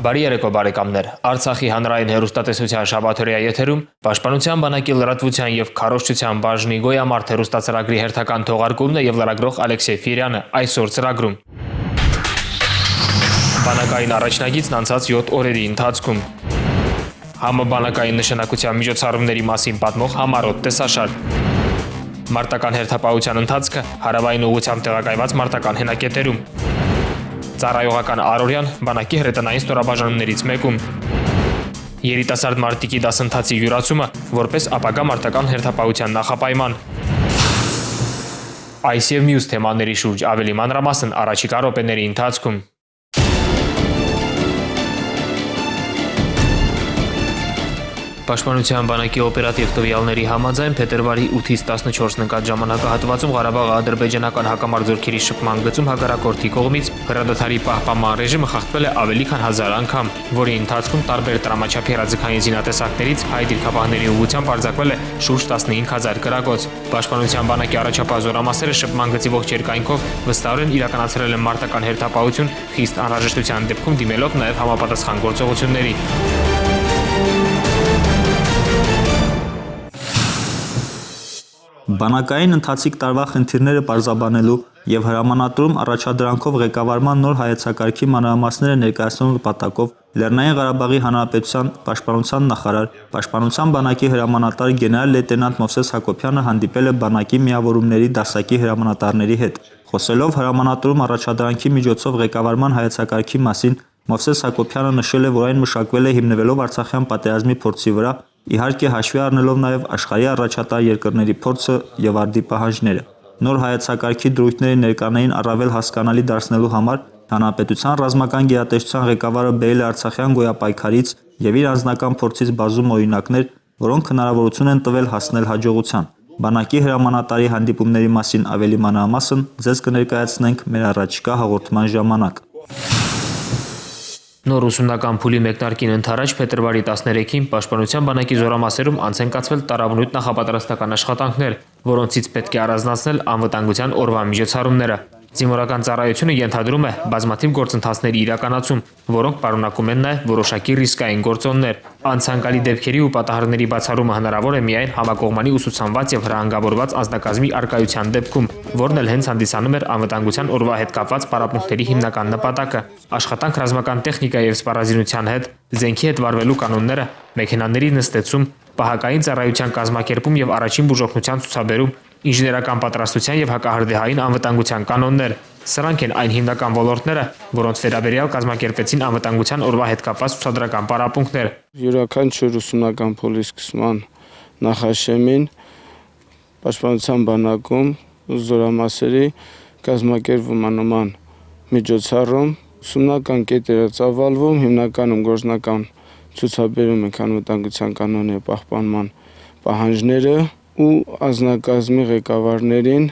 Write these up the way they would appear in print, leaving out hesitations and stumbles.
Բարի երեկո բարեկամներ, Արցախի հանրային հեռուստատեսության շաբաթօրյա եթերում Պաշտպանության բանակի լրատվության եւ քարոզչության բաժնի գոյամարտ հեռուստացարագրի հերթական թողարկումն է եւ լրագրող Ալեքսեյ Ֆիրյանը այսօր ծրագրում։ Բանակային առաջնագիծն անցած 7 օրերի ընթացքում։ Համաբանակային նշանակության միջոցառումների մասին պատմող համառոտ տեսաշարժ։ Մարտական հերթապահության ընթացքը հարավային ուղղությամբ տեղակայված մարտական հենակետերում։ Ծառայողական առօրյան բանակի հրետանային ստորաբաժանումներից մեկում։ Երիտասարդ մարտիկի դասընթացի յուրացումը որպես ապագա մարտական հերթապահության նախապայման։ Այս եւ մյուս թեմաների շուրջ ավելի մանրամասն առաջիկա րոպեների ընթացքում։ Պաշտպանության բանակի օպերատիվ տվյալների համաձայն փետրվարի 8-ից 14 ընկած ժամանակահատվածում Ղարաբաղի ադրբեջանական հակամարտությունների շփման գծում հակառակորդի կողմից հրադադարի պահպանման ռեժիմը խախտվել է ավելի քան 1000 անգամ, որի ընթացքում տարբեր տրամաչափի հրաձգային զինատեսակներից հայ դիրքապահների ուղղությամբ արձակվել է շուրջ 15000 կրակոց։ Պաշտպանության բանակի առաջապահ զորամասերը շփման գծի ողջ երկայնքով վստահորեն իրականացրել են մարտական հերթապահություն, խիստ անհրաժեշտության դեպքում դիմելով նաև համապատասխան գործողությունների։ Բանակային ընթացիկ տարվա խնդիրները պարզաբանելու եւ հրամանատրում առաջադրանքով ղեկավարման նոր հայեցակարգի մանրամասները ներկայացնելու նպատակով Լեռնային Ղարաբաղի Հանրապետության պաշտպանության նախարար, պաշտպանության բանակի հրամանատար գեներալ լեյտենանտ Մովսես Հակոբյանը հանդիպել է բանակի միավորումների դասակի հրամանատարների հետ։ Խոսելով հրամանատրում առաջադրանքի միջոցով ղեկավարման հայեցակարգի մասին, Մովսես Հակոբյանը նշել է, որ այն մշակվել է հիմնվելով Արցախյան պատերազմի փորձի վրա, իհարկե հաշվի առնելով նաև աշխարհի առաջատար երկրների փորձը եւ արդի պահանջները։ Նոր հայեցակարգի դրույթների ներկանային առավել հասկանալի դարձնելու համար հանրապետության ռազմական գերատեսչության ղեկավարը բերել է արցախյան գոյապայքարից եւ իր անձնական փորձից բազում օրինակներ, որոնք հնարավորություն են տվել հասնել հաջողության։ Բանակի հրամանատարի հանդիպումների մասին ավելի մանրամասն ձեզ կներկայացնենք մեր առաջիկա հաղորդման ժամանակ։ Նոր ուսումնական փուլի մեկնարկին ընդառաջ փետրվարի 13-ին Պաշտպանության բանակի զորամասերում անց են կացվել տարաբնույթ նախապատրաստական աշխատանքներ, որոնցից պետք է առանձնացնել անվտանգության օրվա միջոցառումները։ Զինվորական ծառայությունը ենթադրում է բազմաթիվ գործընթացների իրականացում, որոնք պարունակում են նաև որոշակի ռիսկային գործոններ։ Անցանկալի դեպքերի ու պատահարների բացառումը հնարավոր է միայն համակողմանի ուսուցանված եւ հրահանգավորված անձնակազմի արկայության դեպքում, որն էլ հենց հանդիսանում էր անվտանգության օրվա հետ կապված պարապմունքների հիմնական նպատակը։ Աշխատանք ռազմական տեխնիկա եւ սպառազինության հետ, զենքի հետ վարվելու կանոնները, մեքենաների նստեցում, պահակային ծառայության կազմակերպում եւ առաջին բուժօգնության ցուցաբերում, ինժեներական պատրաստության եւ հակահրդեհային անվտանգության կանոններ։ Սրանք են այն հիմնական ոլորտները, որոնց վերաբերյալ կազմակերպեցին անվտանգության օրվա հետ կապված ցուցադրական պարապմունքներ։ Յուրաքանչյուր ուսումնական փուլի սկսման նախաշեմին Պաշտպանության բանակում զորամասերի կազմակերպվում անման միջոցառում, ուսումնական կետերը ծավալվում, հիմնականում գործնական ցուցաբերում ենք անվտանգության կանոնների պահպանման պահանջները ու անձնակազմի ղեկավարներին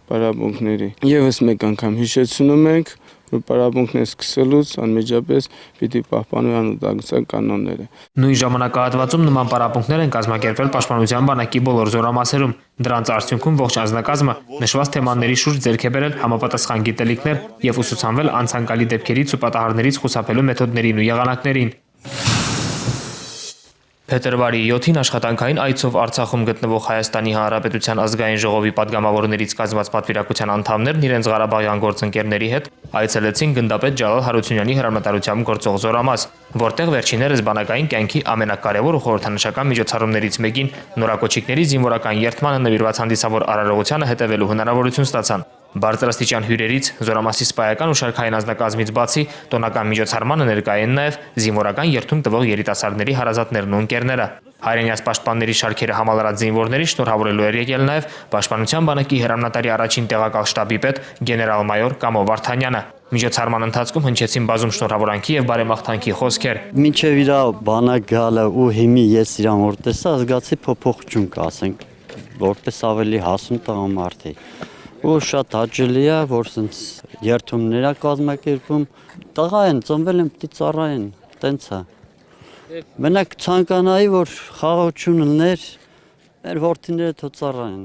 պարապմունքների։ Եվս մեկ անգամ հիշեցնում ենք, որ պարապմունքներ սկսելուց անմիջապես պիտի պահպանվի անվտանգության կանոնները։ Նույն ժամանակահատվածում նման պարապմունքներ են կազմակերպվել Պաշտպանության բանակի բոլոր զորամասերում։ Դրանց արդյունքում ողջ անձնակազմը նշված թեմաների շուրջ ձեռք է բերել համապատասխան գիտելիքներ եւ ուսուցանվել անցանկալի դեպքերից ու պատահարներից խուսափելու մեթոդներին ու եղանակներին։ Փետրվարի 7-ին աշխատանքային այցով Արցախում գտնվող Հայաստանի Հանրապետության ազգային ժողովի պատգամավորներից կազմված պատվիրակության անդամներն իրենց ղարաբաղյան գործընկերների հետ այցելեցին գնդապետ Ջալալ Հարությունյանի հրամանատարությամբ գործող զորամաս, որտեղ վերջիններս բանակային կյանքի ամենակարևոր ու խորհրդանշական միջոցառումներից մեկին նորակոչիկների զինվորական երթմանը նվիրված հանդիսավոր արարողությանը հետևելու հնարավորություն ստացան։ Բարձրաստիճան հյուրերից, զորամասի սպայական ու շարքային անձնակազմից բացի, տոնական միջոցառմանը ներկայ են նաև զինվորական երթում տվող երիտասարդների հարազատներն ու ընկերները։ Հայրենյաց պաշտպանների շարքերը համալրած զինվորների շնորհավորելու էր եկել նաև Պաշտպանության բանակի հրամանատարի առաջին տեղակալ շտաբի պետ գեներալ-մայոր Կամո Վարդանյանը։ Միջոցառման ընթացքում հնչեցին բազում շնորհավորանքի եւ բարեմաղթանքի խոսքեր։ Մինչև իր բանակ գալը ու հիմի ես իրան որ տեսա, զգացի փոփոխություն կասենք, որպես ավելի հասուն տղամարդ է։ Ու շատ հաճելի է, որ սենց երթումներ է կազմակերպում, տղա են, ծնվել են, պիտի ծառայեն, տենց է։ Մենակ ցանկանայի, որ խաղաղություն լիներ, մեր որդիները թո ծառայեն։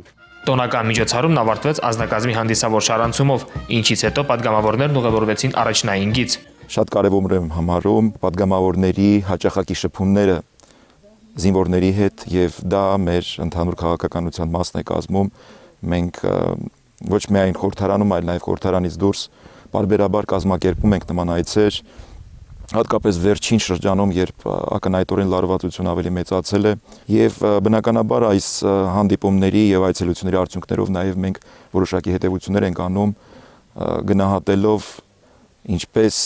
Տոնական միջոցառումն ավարտվեց անձնակազմի հանդիսավոր շարանցումով, ինչից հետո պատգամավորներն ուղևորվեցին առաջնային գիծ։ Շատ կարևոր եմ համարում պատգամավորների հաճախակի շփումները զինվորների հետ եւ դա մեր ընդհանուր քաղաքականության մասն է կազմում։ Մենք ոչ միայն խորհրդարանում, այլ նաեւ խորհրդարանից դուրս բարբերաբար կազմակերպում ենք նման այցեր, հատկապես վերջին շրջանում, երբ ակնհայտորեն լարվածությունը ավելի մեծացել է եւ բնականաբար այս հանդիպումների եւ այցելությունների արդյունքներով նաեւ մենք որոշակի հետեւություններ ենք անում գնահատելով ինչպես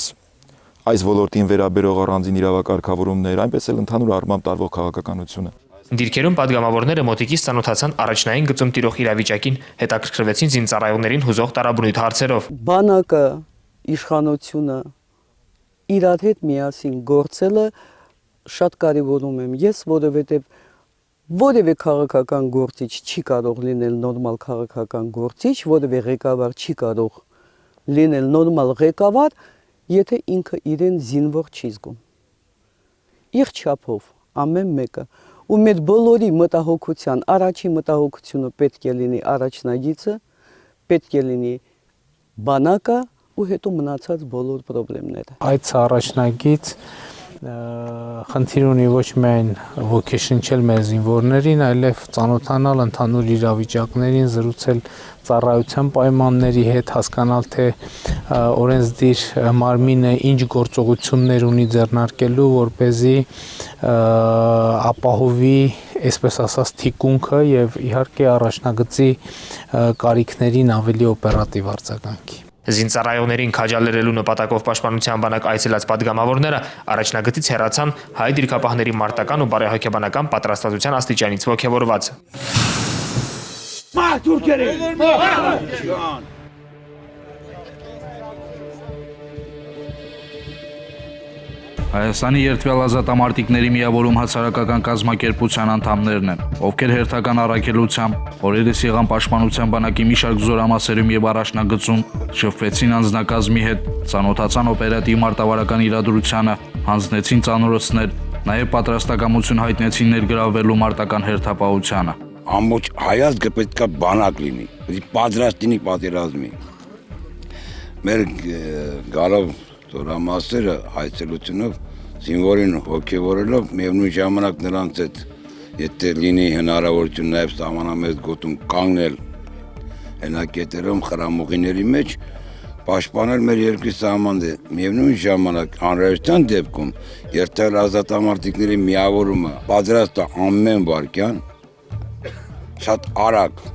այս ոլորտին վերաբերող առանձին իրավակարգավորումներ, այնպես էլ ընդհանուր առմամբ տարվող քաղաքականությունը։ Դիրքերում պատգամավորները մոտիկից ծանոթացան առաջնային գծում տիրող իրավիճակին, հետաքրքրվեցին զինծառայողներին հուզող տարաբնույթ հարցերով։ Բանակը, իշխանությունը իրար հետ միասին գործելը շատ կարևորում եմ ես, որովհետև որևէ քաղաքական գործիչ չի կարող լինել նորմալ քաղաքական գործիչ, որևէ ղեկավար չի կարող լինել նորմալ ղեկավար, եթե ինքը իրեն զինվոր չի զգում։ Իր չափով ամեն մեկը ու մեր բոլորի մտահոգության, առաջի մտահոգությունը պետք է լինի առաջնագիծը, պետք է լինի բանակը ու հետո մնացած բոլոր խնդիրները։ Այդ առաջնագիծ խնդիր ունի ոչ միայն ոգեշնչել մեր զինվորներին, այլև ծանոթանալ ընդհանուր իրավիճակներին, զրուցել ծառայության պայմանների հետ, հասկանալ թե օրենսդիր մարմինը ինչ գործողություններ ունի ձեռնարկելու, որպեսզի ապահովի, այսպես ասած, թիկունքը եւ իհարկե առաջնագծի կարիքներին ավելի օպերատիվ արձագանքի։ Զինծառայողներին քաջալերելու նպատակով պաշտպանության բանակ այցելած պատգամավորները առաջնագծից հեռացան հայ դիրքապահների մարտական ու բարեհոգեբանական պատրաստվածության աստիճանից ոգևորված։ Հայաստանի երդվյալ ազատամարտիկների միավորում հասարակական կազմակերպության անդամներն են, ովքեր հերթական առաքելությամբ օրերս եղան պաշտպանության բանակի մի շարք զորամասերում եւ առաջնագծում, շփվեցին անձնակազմի հետ, ծանոթացան օպերատիվ մարտավարական իրադրությանը, հանձնեցին ծանոթներ, նաեւ պատրաստակամություն հայտնեցին ներգրավելու մարտական հերթապահությանը։ Ամբողջ հայազգը պետք է բանակ լինի, պատրաստ լինի պատերազմի։ Մեր գալով զորամասերը այցելությունով զինվորին հոգևորելով միևնույն ժամանակ նրանց հետ եթե լինի հնարավորություն նաև սահմանամետ գոտում կանգնել հենակետերում խրամուղիների մեջ պաշտպանել մեր երկրի սահմանները միևնույն ժամանակ անհրաժեշտության դեպքում երթալ ազատամարտիկների միավորումը պատրաստ է ամեն վայրկյան շատ արագ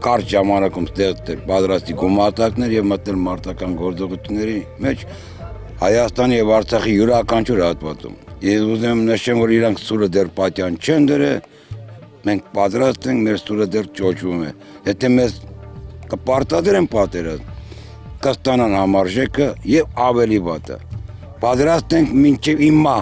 կարճ ժամանակում ստեղծել պատրաստի գումարտակներ եւ մտնել մարտական գործողությունների մեջ Հայաստանի եւ Արցախի յուրաքանչյուր հատվածում։ Ես ուզում եմ նշեմ, որ իրանք սուրը դեռ պատյան չեն դրել, մենք պատրաստ ենք, մեր սուրը դեռ ճոճվում է։ Եթե մեզ կպարտադրեն պատերազմ, կստանան համարժեքը եւ ավելի վատը։ Պատրաստ ենք մինչեւ հիմա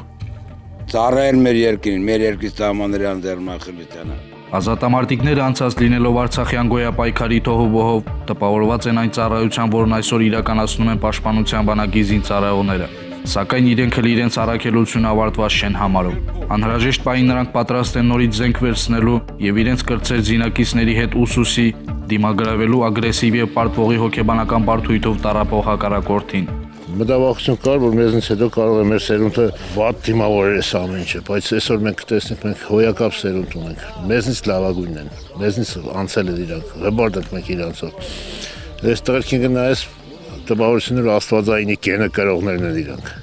ծառայել մեր երկրին, մեր երկրի սահմանների անձեռնախլությանը։ Ազատամարտիկները անցած լինելով Արցախյան գոյապայքարի թոհուբոհով տպավորված են այն ծառայության, որն այսօր իրականացնում են պաշտպանության բանակի զինծառայողները, սակայն իրենք էլ իրենց առաքելությունը ավարտված չեն համարում։ Անհրաժեշտ պահին նրանք պատրաստ են նորից զենք վերցնելու եւ իրենց կրտսեր զինակիցների հետ ուսուսի դիմագրավելու ագրեսիվ եւ պարտվողի հոգեբանական բարդույթով տառապող հակառակորդին։ Մտավախություն կար, որ մեզնից հետո կարող է մեր սերունդը վատ դիմավորել է ամեն ինչը, բայց այսօր մենք տեսնենք, մենք հոյակապ սերունդ ունենք, մեզնից լավագույնն են, մեզնից անցել են իրանք, հբարդ ենք մենք իրանցով։ Այս տղերքին գնայես տպավորությունները աստվածայինի կենը կրողներն են իրանք,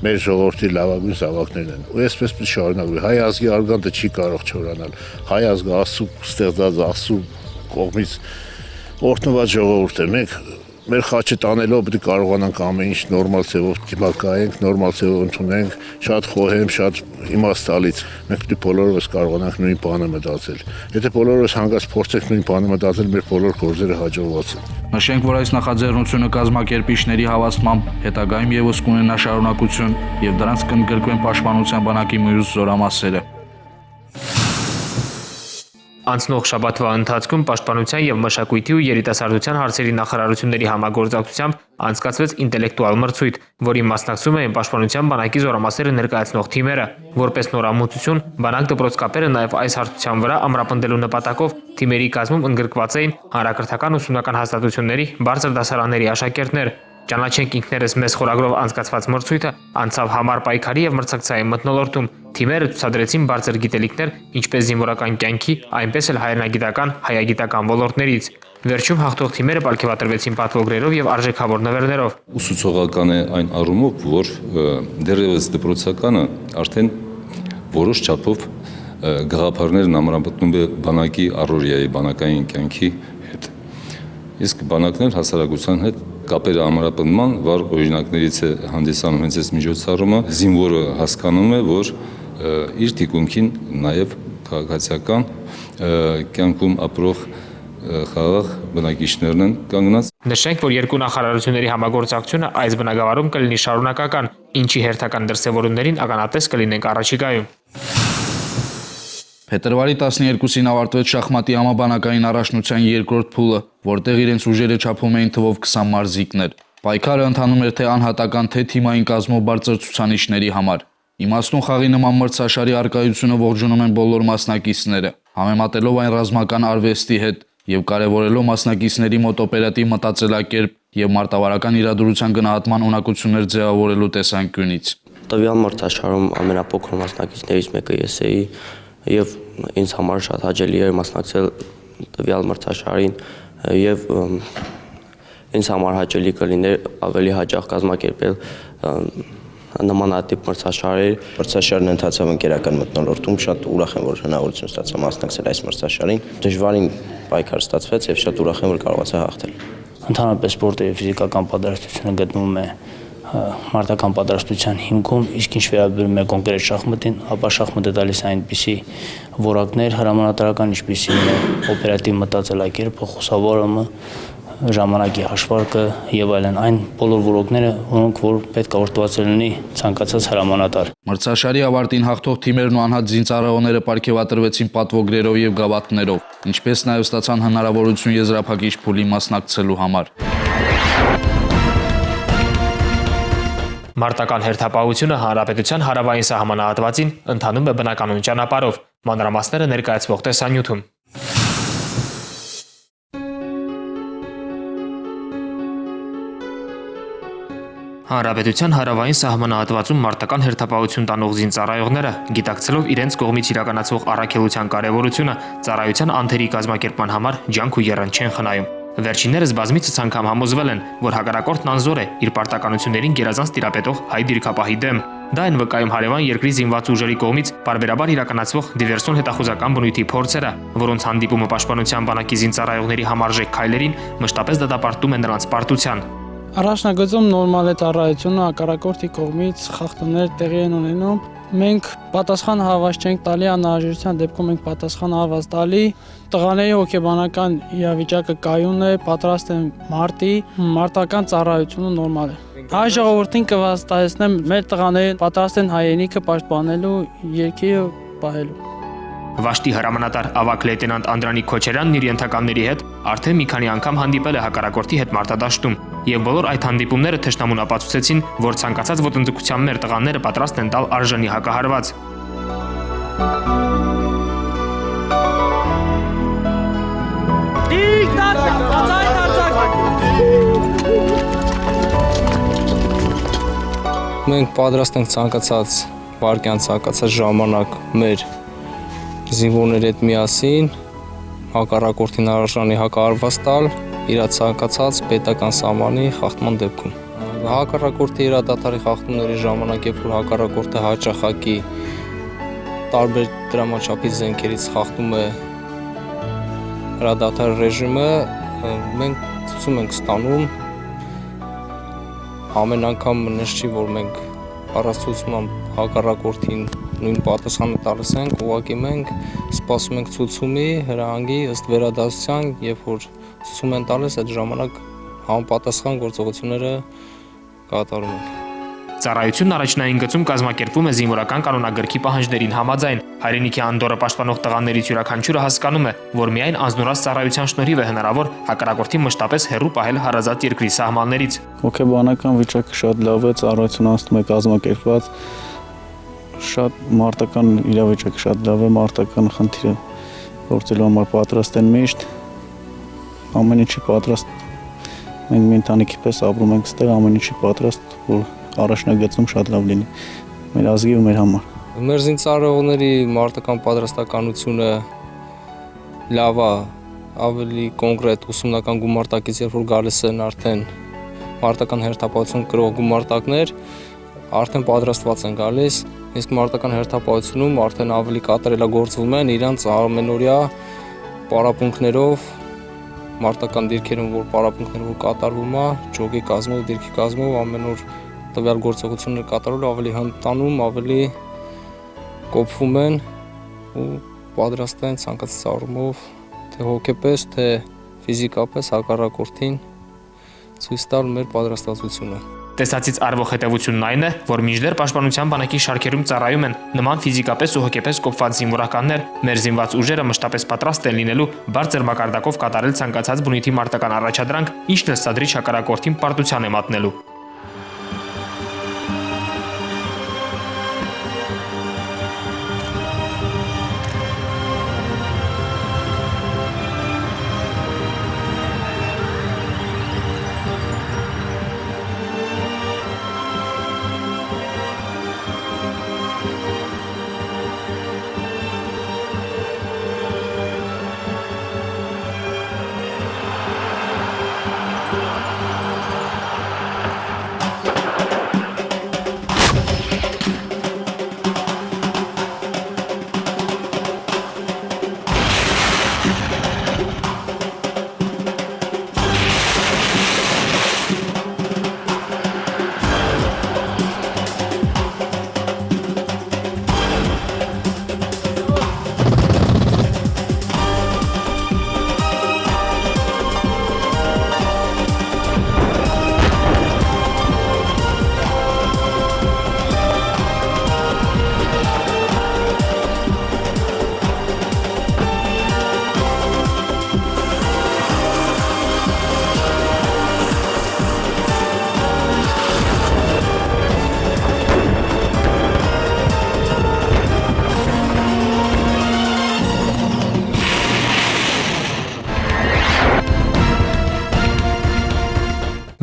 մեր ժողովրդի լավագույն զավակներն են, ու այսպես պետք շարունակվի, հայ ազգի արգանդը չի կարող չորանալ, հայ ազգը Աստծո ստեղծած Աստծո կողմից օրհնված ժողովուրդ է, մենք մեր խաչը տանելով պետք է կարողանանք ամեն ինչ նորմալ ձևով դիմակայենք, նորմալ ձևով ընդունենք, շատ խոհեմ, շատ իմաստալից։ Մենք պետք է բոլորովս կարողանանք նույն բանը մտածել։ Եթե բոլորովս հանգած փորձենք նույն բանը մտածել, մեր բոլոր գործերը հաջողված են։ Նշենք, որ այս նախաձեռնությունը կազմակերպիչների հավաստմամբ հետագայում եւս կունենա շարունակություն եւ դրանց կընդգրկվեն պաշտպանության բանակի մյուս զորամասերը։ Անցնող շաբաթվա ընթացքում Պաշտպանության եւ մշակույթի ու երիտասարդության հարցերի նախարարությունների համագործակցությամբ անցկացվեց ինտելեկտուալ մրցույթ, որին մասնակցում էին Պաշտպանության բանակի զորամասերը ներկայացնող թիմերը։ Որպես նորամուծություն, բանակ դպրոցկապերը նաեւ այս հարթության վրա ամրապնդելու նպատակով թիմերի կազմում ընդգրկված էին հանրակրթական ուսումնական հաստատությունների բարձր դասարանների աշակերտներ։ Ճանաչենք ինքներս մեզ խորագրով անցկացված մրցույթը անցավ համառ պայքարի եւ մրցակցային մթնոլորտում։ Թիմերը ցուցադրեցին բարձր գիտելիքներ, ինչպես զինվորական կյանքի, այնպես էլ հայրենագիտական, հայագիտական ոլորտներից։ Վերջում հաղթող թիմերը պարգևատրվեցին պատվոգրերով եւ արժեքավոր նվերներով։ Ուսուցողական է այն առումով, որ դեռևս դպրոցականը արդեն որոշ չափով գաղափարներն ամրապնդում է բանակի առօրյայի, բանակային կյանքի հետ։ Իսկ բանակներ հասարակության հետ կապերը ամրապնդման վառ օրինակներից է հանդիսանում հենց այս միջոցառումը։ Զինվորը հասկանում է, որ իր թիկունքին նաև քաղաքացիական կյանքում ապրող խաղաղ բնակիչներն են կանգնած։ Նշենք, որ երկու նախարարությունների համագործակցությունը այս բնագավառում կլինի շարունակական, ինչի հերթական դրսևորումներին ականատես կլինենք առաջիկայում։ Փետրվարի 12-ին ավարտվեց շախմատի համաբանակային առաջնության երկրորդ փուլը, որտեղ իրենց ուժերը չափում էին թվով 20 մարզիկներ։ Պայքարը ընթանում էր թե անհատական, թե թիմային կազմով բարձր ցուցանիշների համար։ Իմաստուն խաղի նման մրցաշարի առկայությունը ողջունում են բոլոր մասնակիցները, համեմատելով այն ռազմական արվեստի հետ եւ կարեւորելով մասնակիցների մոտ օպերատիվ մտածելակերպ եւ մարտավարական իրադրության գնահատման ունակություններ ձևավորելու տեսանկյունից։ Տվյալ մրցաշարում ամենափոքր մասնակիցներից մեկը ես էի եւ ինձ համար շատ հաճելի էր մասնակցել տվյալ մրցաշարին եւ ինձ համար հաճելի կլիներ ավելի հաճախ կազմակերպել նմանատիպ մրցաշարեր։ Մրցաշարն ընթացավ ընկերական մթնոլորտում, շատ ուրախ եմ, որ հնարավորություն ստացա մասնակցել այս մրցաշարին։ Դժվարին պայքար ստացվեց եւ շատ ուրախ եմ, որ կարողացա հաղթել։ Ընդհանրապես սպորտը եւ ֆիզիկական պատրաստությունը գտնվում է մարտական պատրաստության հիմքում, իսկ ինչ վերաբերում է կոնկրետ շախմատին, ապա շախմատը տալիս է այնպիսի որակներ հրամանատարական, ինչպիսին է օպերատիվ մտածելակերպը, խոսավորումը, ժամանակի հաշվարկը եւ այլն, այն բոլոր որակները, որոնք որ պետք է օրդվածել լինի ցանկացած հրամանատար։ Մրցաշարի ավարտին հաղթող թիմերն ու անհատ զինծառայողները պարգևատրվեցին պատվոգրերով եւ գավաթներով, ինչպես նաեւ ստացան հնարավորություն եզրափակիչ փուլի մասնակցելու համար։ Մարտական հերթապահությունը հանրապետության հարավային սահմանահատվածին ընթանում է բնականոն ճանապարհով, մանրամասները ներկայացվող տեսանյութում։ Հանրապետության հարավային սահմանահատվածում մարտական հերթապահություն տանող զինծառայողները, գիտակցելով իրենց կողմից իրականացվող առաքելության կարևորությունը, ծառայության անթերի կազմակերպման համար ջանք ու եռանդ չեն խնայում։ Վերջիններս բազմիցս անգամ համոզվել են, որ հակառակորդն անզոր է իր պարտականություններին գերազանց տիրապետող հայ դիրքապահի դեմ։ Դա այն վկայում հարևան երկրի զինված ուժերի կողմից բարբերաբար իրականացվող դիվերսիոն հետախուզական բնույթի փորձերը, որոնց հանդիպումը պաշտպանության բանակի զինծառայողների համարժեք քայլերին մշտապես դատապարտում է նրանց պարտության։ Առաջնագծում նորմալ է ծառայությունը, հակառակորդի կողմից խախտումներ տեղի են ունենում։ Մենք պատասխան հավաս չենք տալի, անհրաժեշտության դեպքում ենք պատասխան հավաս տալի։ Տղաների հոգեբանական իրավիճակը կայուն է, պատրաստ են մարտի, մարտական ծառայությունը նորմալ է։ Հայ ժողովրդին կվստահեցնեմ, մեր տղաները պատրաստ են հայրենիքը պաշտպանելու, երկիրը պահելու։ Վաշտի հրամանատար ավագ լեյտենանտ Անդրանիկ Քոչարյանն իր ենթականների հետ արդեն մի քանի անգամ հանդիպել է հակառակորդի հետ մարտադաշտում, եւ բոլոր այդ հանդիպումները թշնամուն ապացուցեցին, որ ցանկացած ոտնձգության մեր տղաները պատրաստ են տալ արժանի հակահարված։ Մենք պատրաստ ենք ցանկացած վայրկյան, ցանկացած ժամանակ մեր զինվորների հետ միասին հակառակորդին արժանի հակահարված տալ իր ցանկացած պետական սահմանի խախտման դեպքում։ Հակառակորդի իրադարձի խախտումների ժամանակ, երբ որ հակառակորդը հաճախակի տարբեր դրամաչափի զենքերից խախտում է հրադադար ռեժիմը, մենք ցույց ենք ստանում ամեն անգամ նշ չի, որ մենք առասցուցում հակառակորդին նույն պատասխանը տալիս ենք, ուղղակի մենք սպասում ենք ցուցումի, հրահանգի ըստ վերադասության, երբ որ ցուցում են տալիս, այդ ժամանակ համապատասխան գործողությունները կատարում ենք։ Ծառայությունն առաջնային գծում կազմակերպվում է զինվորական կանոնագրքի պահանջներին համաձայն։ Հայրենիքի անդորը պաշտպանող տղաներից յուրաքանչյուրը հասկանում է, որ միայն անձնուրաց ծառայության շնորհիվ է հնարավոր հակառակորդին մշտապես հեռու պահել հարազատ երկրի սահմաններից։ Հոգեբանական վիճակը շատ լավ է, ծառայությունը անցնում է կազմակերպված, շատ մարտական իրավիճակը շատ լավ է, մարտական խնդիրը գործելու համար պատրաստ են միշտ, ամեն ինչի պատրաստ մենք մի ընտանիքի պես ապրում ենք այստեղ, ամեն ինչի պատրաստ, որ առաջնագծում շատ լավ լինի մեր ազգի ու մեր համար։ Մեր զինծառայողների մարտական պատրաստականությունը լավ է, ավելի կոնկրետ ուսումնական գումարտակից երբ որ գալիս են արդեն մարտական հերթապահություն կրող գումարտակներ, արդեն պատրաստված են գալիս, իսկ մարտական հերթապահությունում արդեն ավելի կատարելագործվում են իրանց ամենօրյա պարապմունքներով, մարտական դիրքերում, որ պարապմունքներով կատարվում է, ջոգի կազմով, դիրքի կազմով ամեն օր տվյալ գործողությունները կատարելու ավելի հմտանում, ավելի կոփվում են ու պատրաստ են ցանկացած առումով թե հոգեպես, թե ֆիզիկապես հակառակորդին ցույց տալ մեր պատրաստվածությունը։ Տեսածից արվող հետևությունն այն է, որ մինչդեռ պաշտպանության բանակի շարքերում ծառայում են նման ֆիզիկապես ու հոգեպես կոփված զինվորականներ, մեր զինված ուժերը մշտապես պատրաստ են լինելու բարձր մակարդակով կատարել ցանկացած բնույթի մարտական առաջադրանք, ինչն էլ սադրիչ հակառակորդին պարտության է մատնելու։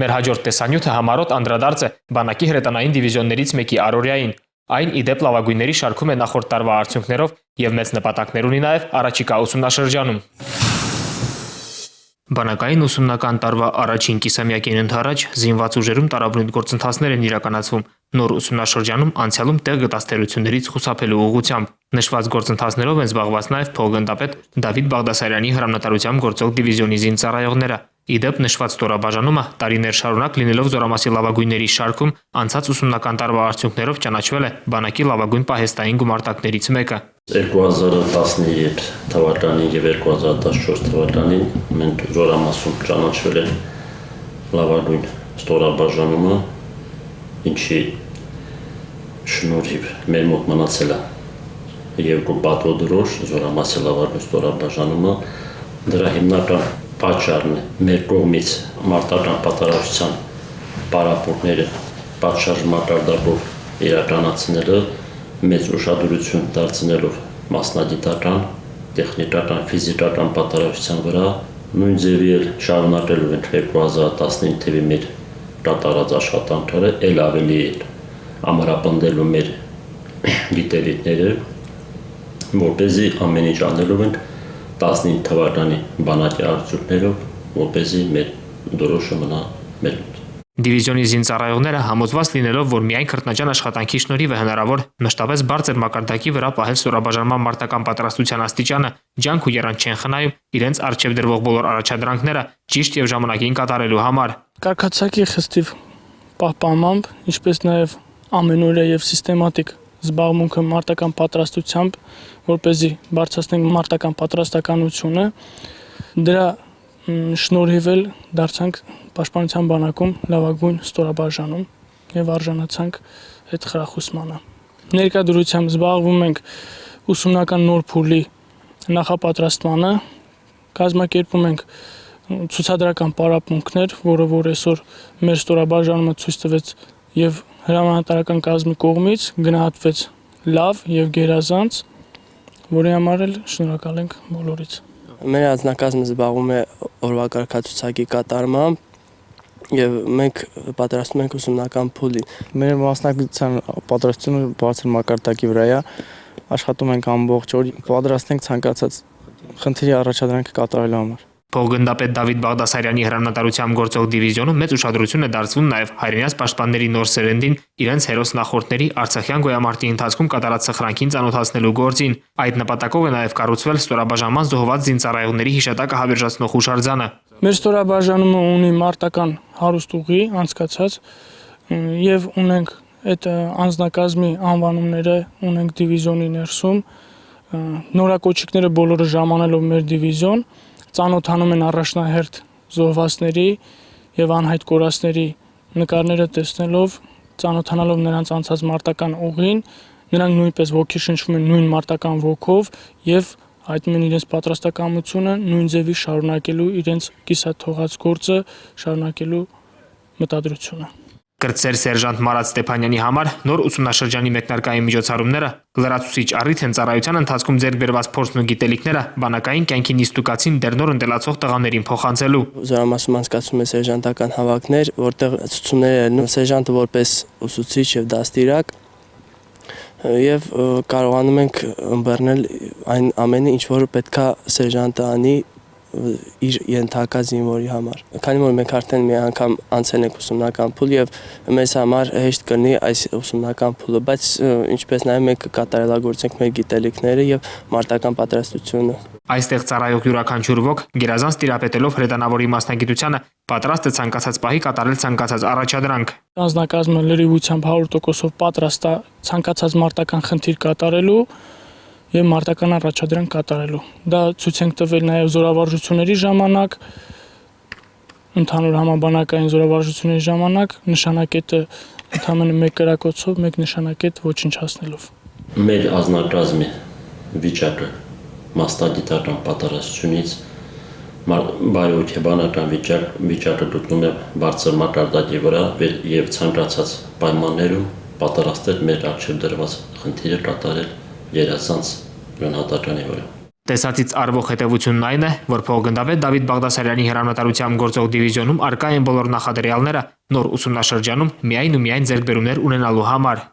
Մեր հաջորդ տեսանյութը համառոտ անդրադարձ է բանակի հրետանային դիվիզիոններից մեկի առօրյային։ Այն ի դեպ լավագույնների շարքում է նախորդ տարվա արդյունքներով եւ մեծ նպատակներ ունի նաեւ առաջիկա ուսումնաշրջանում։ Բանակային ուսումնական տարվա առաջին կիսամյակին ընթരാճ զինված ուժերում տարաբնույթ գործընթացներ են իրականացվում նոր ուսումնաշրջանում անցյալում տեղ գտած թերություններից խուսափելու ուղղությամբ։ Նշված գործընթացներով են զբաղված նաև փոխգնդապետ Դավիթ Բաղդասարյանի հրամանատարությամբ գործող դիվիզիոնի զինծառայողները։ Իդեպ նշված ստորաբաժանումը տարիներ շարունակ լինելով Զորամասի լավագույնների շարքում անցած ուսումնական տարվա արդյունքներով ճանաչվել է բանակի լավագույն պահեստային գումարտակներից մեկը։ 2017 թվականին եւ 2014 թվականին մենք Զորամասում ճանաչվել է լավագույն ստորաբաժանումը, ինչի շնորհիվ մեր մոտ մնացել է երկու պատվոդրոշ Զորամասի լավագույն ստորաբաժանումը, դրա հիմնական պատճառն է մեր կողմից մարտական պատարագության պարապորտները պատշաճ մակարդակով իրականացնելը, մեծ ուշադրություն դարձնելով մասնագիտական, տեխնիկական, ֆիզիկական պատարագության վրա, նույն ձևի էլ շարունակելու ենք 2015 թվականի մեր կատարած աշխատանքները, ել ավելի ամրապնդելու մեր գիտելիքները, որպեսզի ամեն ինչ անելով ենք 15 թվականի բանակի արդյունքներով, որպեսզի մեր դրոշը մնա մեր մոտ։ Դիվիզիոնի զինծառայողները համոզված լինելով, որ միայն քրտնաջան աշխատանքի շնորհիվ է հնարավոր մշտապես բարձր մակարդակի վրա պահել ստորաբաժանման մարտական պատրաստության աստիճանը, ջանք ու եռանդ չեն խնայում իրենց առջև դրվող բոլոր առաջադրանքները ճիշտ եւ ժամանակին կատարելու համար։ Կարգացակի խստիվ պահպանմամբ, ինչպես նաեւ ամենօրյա եւ սիստեմատիկ զբաղմունքը մարտական պատրաստությամբ, որպեսզի բարձրացնենք մարտական պատրաստականությունը, դրա շնորհիվ էլ դարձանք պաշտպանության բանակում լավագույն ստորաբաժանում եւ արժանացանք այդ խրախուսմանը։ Ներկա դրությամբ զբաղվում ենք ուսումնական նոր փուլի նախապատրաստմանը, կազմակերպում ենք ցուցադրական պարապմունքներ, որը որ այսօր մեր ստորաբաժանումը ցույց տվեց եւ հրամանատարական կազմի կողմից գնահատվեց լավ եւ գերազանց, որի համար էլ շնորհակալ ենք բոլորից։ Մեր անձնակազմը զբաղվում է օրվա կարգացուցակի կատարմամբ, եւ մենք պատրաստում ենք ուսումնական փուլի։ Մեր մասնակցության պատրաստությունը բարձր մակարդակի վրա է, աշխատում ենք ամբողջ օր, պատրաստ ենք ցանկացած խնդրի առաջադրանքը կատարելու համար։ Փոխգնդապետ Դավիթ Բաղդասարյանի հրամանատարությամբ գործող դիվիզիոնում մեծ ուշադրություն է դարձվում նաև հայրենաց պաշտպանների նոր սերնդին իրենց հերոս նախորդների Արցախյան գոյամարտի ընթացքում կատարած սխրանքին ծանոթացնելու գործին։ Այդ նպատակով է նաև կառուցվել ստորաբաժանման զոհված զինծառայողների հիշատակը հավերժացնող հուշարձանը։ Մեր ստորաբաժանումը ունի մարտական հարուստ ուղի անցկացած եւ ունենք այդ անձնակազմի անվանումները ունենք դիվիզիոնի ներսում։ Նորակոչիկները բոլորը ժամանելով մեր դիվիզիոն ծանոթանում են առաջնահերթ զոհվածների եւ անհայտ կորածների նկարները տեսնելով, ծանոթանալով նրանց անցած մարտական ուղին, նրանք նույնպես ոգեշնչվում են նույն մարտական ոգով եւ հայտնում են իրենց պատրաստակամությունը նույն ձևի շարունակելու իրենց կիսաթողած գործը, շարունակելու մտադրությունը։ Կրտսեր սերժանտ Մարատ Ստեփանյանի համար նոր ուսումնաշրջանի մեկնարկային միջոցառումները լրացուցիչ առիթ են ծառայության ընթացքում ձեռք բերված փորձն ու գիտելիքները բանակային կյանքի նիստուկացին դեռ նոր ընտելացող տղաներին փոխանցելու։ Զորամասում անցկացվում է սերժանտական հավաքներ, որտեղ ցուցումները սերժանտը որպես ուսուցիչ եւ դաստիարակ եւ կարողանում ենք ըմբռնել այն ամենը, ինչ որ պետքա սերժանտը անի իր ենթակա զինվորի համար։ Քանի որ մենք արդեն մի անգամ անցել ենք ուսումնական փուլ եւ մեզ համար հեշտ կլինի այս ուսումնական փուլը, բայց ինչպես նաեւ մենք կկատարելագործենք մեր գիտելիքները եւ մարտական պատրաստությունը։ Այստեղ ծառայող յուրաքանչյուր ոք գերազանց տիրապետելով հրետանավորի մասնագիտությանը պատրաստ է ցանկացած պահի կատարել ցանկացած առաջադրանք։ Անձնակազմը լրիվությամբ 100%-ով պատրաստ է ցանկացած մարտական խնդիր կատարելու եւ մարտական առաջադրանք կատարելու։ Դա ցույց ենք տվել նաեւ զորավարժությունների ժամանակ, ընդհանուր համաբանակային զորավարժությունների ժամանակ նշանակետը ընդհանրապես մեկ կրակոցով, մեկ նշանակետ ոչնչացնելով։ Մեր ազնագազմի վիճակը մասնագիտական պատրաստությունից բայոթեբանական վիճակը գտնվում է բարձր մակարդակի վրա եւ ցանկացած պայմաններում պատրաստ է մեր առջև դրված խնդիրը կատարել երազանց գնահատականի վրա։ Տեսածից արվող հետևությունն այն է, որ փոխգնդապետ Դավիթ Բաղդասարյանի հրամանատարությամբ գործող դիվիզիոնում արկա են բոլոր նախադրյալները նոր ուսումնաշրջանում միայն ու միայն ձեռքբերումներ ունենալու համար։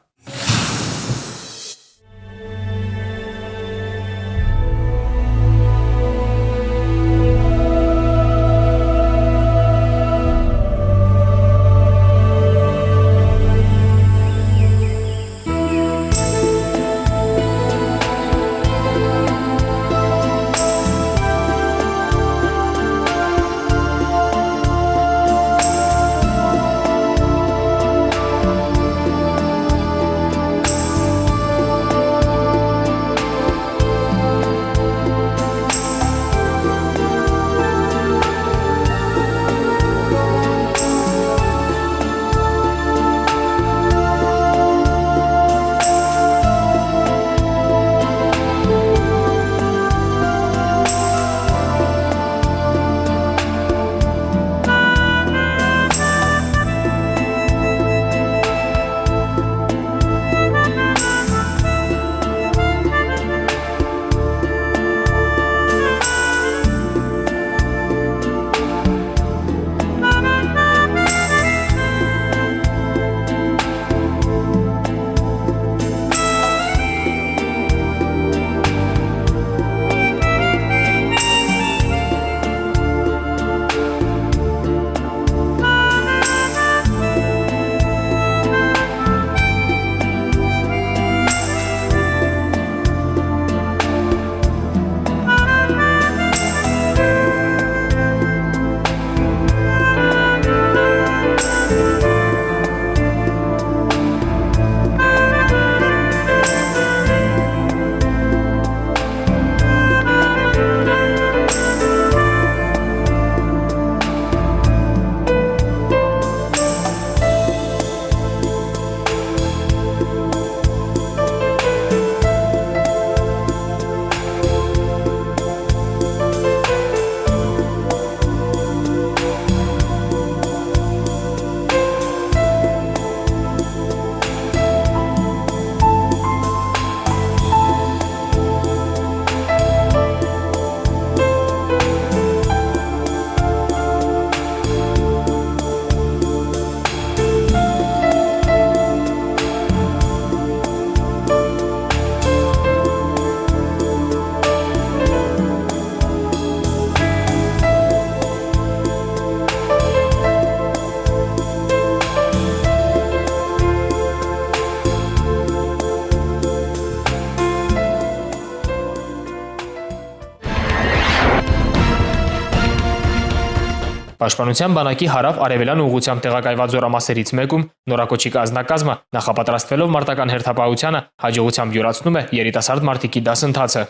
Պաշտպանության բանակի հարավ-արևելյան ուղղությամբ տեղակայված զորամասերից մեկում նորակոչի կազմակազմը նախապատրաստվելով մարտական հերթապահությանը հաջողությամբ յուրացնում է երիտասարդ մարտիկի դասընթացը։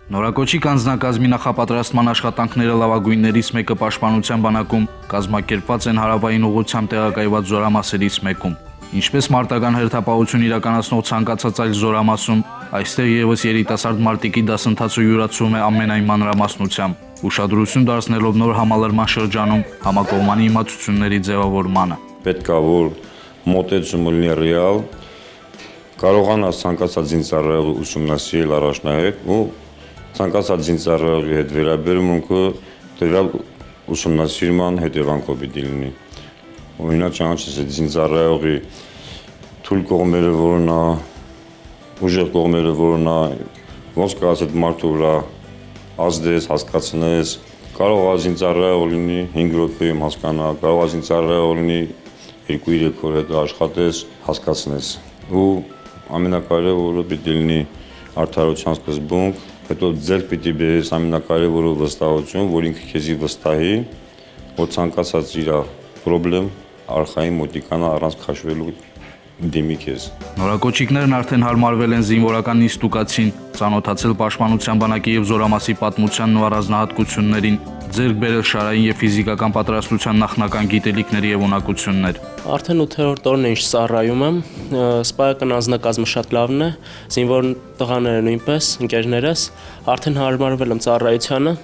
Նորակոչի անձնակազմի նախապատրաստման աշխատանքները լավագույններից մեկը Պաշտպանության բանակում կազմակերպված են հարավային ուղղությամբ տեղակայված զորամասերից մեկում։ Ինչպես մարտական հերթապահություն իրականացնող ցանկացած այլ զորամասում, այստեղ եւս երիտասարդ մարտիկի դասընթացը յուրացվում է ամենայն մանրամասնությամբ, ուշադրություն դարձնելով նոր համալրման շրջանում համակողմանի իմացությունների ձևավորմանը։ Պետք է որ մոտեցումը լինի ռեալ, կարողանա ցանկացած զինծառայողի ուսումնասիրել առաջնահերթ ու ցանկացած զինծառայողի հետ վերաբերմունքը տվյալ ուսումնասիրման հետևանքով պիտի լինի։ Օրինակ ճանաչես այդ զինծառայողի թույլ կողմերը որոնա, ուժեղ կողմերը որոնա, ոնց կարաս այդ մարդու վրա ազդես, հասկացնես, կարող է զինծառայող լինի 5 րոպեում հասկանա, կարող է զինծառայող լինի 2-3 օր հետո աշխատես, հասկացնես։ Ու ամենակարևորը պիտի լինի արդարության սկզբունք, հետո ձեր պիտի բերես ամենակարևորը վստահություն, որ ինքը քեզի վստահի, որ ցանկացած իր պրոբլեմ արխային մոտիկանա առանց քաշվելու դիմի քեզ։ Նորակոչիկներն արդեն հարմարվել են զինվորական ինստուկացին, ծանոթացել Պաշտպանության բանակի եւ զորամասի պատմությանն ու առանձնահատկություններին, ձեռք բերել շարային եւ ֆիզիկական պատրաստության նախնական գիտելիքներ եւ ունակություններ։ Արդեն 8-րդ օրն է ինչ ծառայում եմ, սպայական անձնակազմը շատ լավն է, զինվոր տղաները նույնպես, ընկերներս, արդեն հարմարվել եմ ծառայությանը,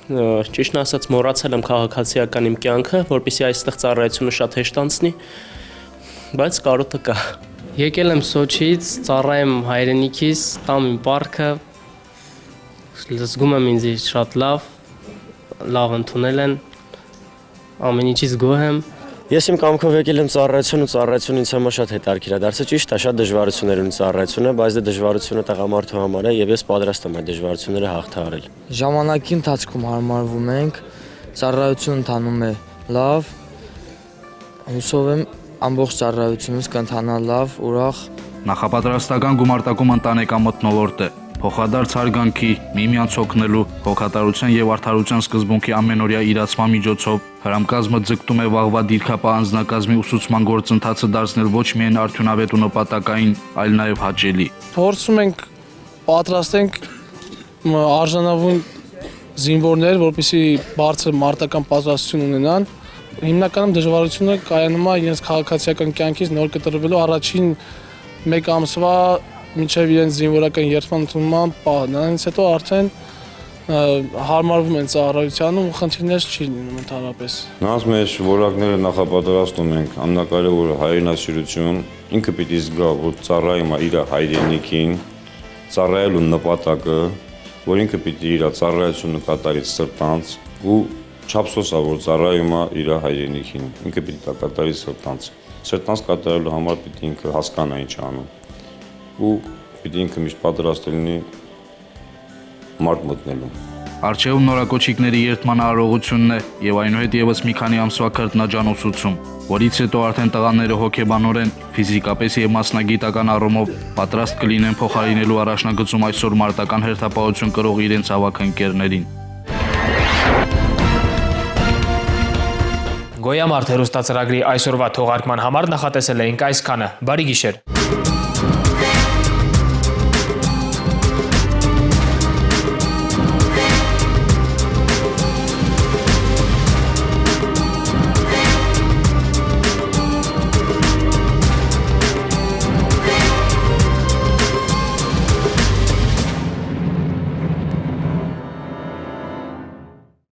ճիշտն ասած մոռացել եմ քաղաքացիական իմ կյանքը, որպեսզի այստեղ ծառայությունը շատ հեշտ անցնի, բայց կարոտը կա։ Եկել եմ Սոչիից, ծառայեմ հայրենիքիս, տամ իմ պարքը, զգում եմ ինձ շատ լավ ընդունել են, ամեն ինչից գոհ եմ։ Ես իմ կամքով եկել եմ ծառայություն ու ծառայությունը ինձ համար շատ հետաքրքիր է դարձել, ճիշտ է, շատ դժվարություններ ունի ծառայությունը, բայց դա դժվարությունը տղամարդու համար է եւ ես պատրաստ եմ այդ դժվարությունները հաղթահարել։ Ժամանակի ընթացքում հարմարվում ենք, ծառայությունը ընթանում է լավ, հուսով եմ ամբողջ ծառայությունս կընթանա լավ, ուրախ։ Նախապատրաստական գումարտակում ընտանեկան մթնոլորտ է, փոխադարձ հարգանքի, միմյանց օգնելու, հոգատարության եւ արդարության սկզբունքի ամենօրյա իրացման միջոցով հրամկազմը ձգտում է վաղվա դիրքապահ անձնակազմի ուսուցման գործընթացը դարձնել ոչ միայն արդյունավետ ու նպատակային, այլ նաեւ հաճելի։ Փորձում ենք պատրաստենք արժանավուն զինվորներ, որպեսզի բարձր մարտական պատրաստություն ունենան։ Հիմնականում դժվարությունը կայանում է իրենց քաղաքացիական կյանքից նոր կտրվելու առաջին 1 ամսվա մինչև իրենց զինվորական երթման ընդունման պահն, այնից հետո արդեն հարմարվում են ծառայությանում ու խնդիրներ չի լինում ընդհանրապես։ Նրանց մեջ որակները նախապատրաստում ենք, ամենակարևորը հայրենասիրություն, ինքը պիտի զգա, որ ծառայում է իր հայրենիքին, ծառայելու նպատակը, որ ինքը պիտի իր ծառայությունը կատարի սրտանց ու չափսոսա, որ ծառայում է իր հայրենիքին, ինքը պիտի դա կատարի սրտանց։ Սրտանց կատարելու համար պիտի ինքը հասկանա ինչ անում ու պիտի ինքը միշտ պատրաստ լինի մարդ մտնելու։ Արժեվում նորակոչիկների երթման արարողությունն է եւ այնուհետ եւս մի քանի ամսվա քրտնաջան ուսուցում, որից հետո արդեն տղաները հոգեբանորեն, ֆիզիկապես եւ մասնագիտական առումով պատրաստ կլինեն փոխարինելու առաջնագծում այսօր մարտական հերթապահություն կրող իրենց ավագ ընկերներին։ Գոյամարտ հեռուստացրագրի այսօրվա թողարկման համար նախատեսել էինք այսքանը։ Բարի գիշեր։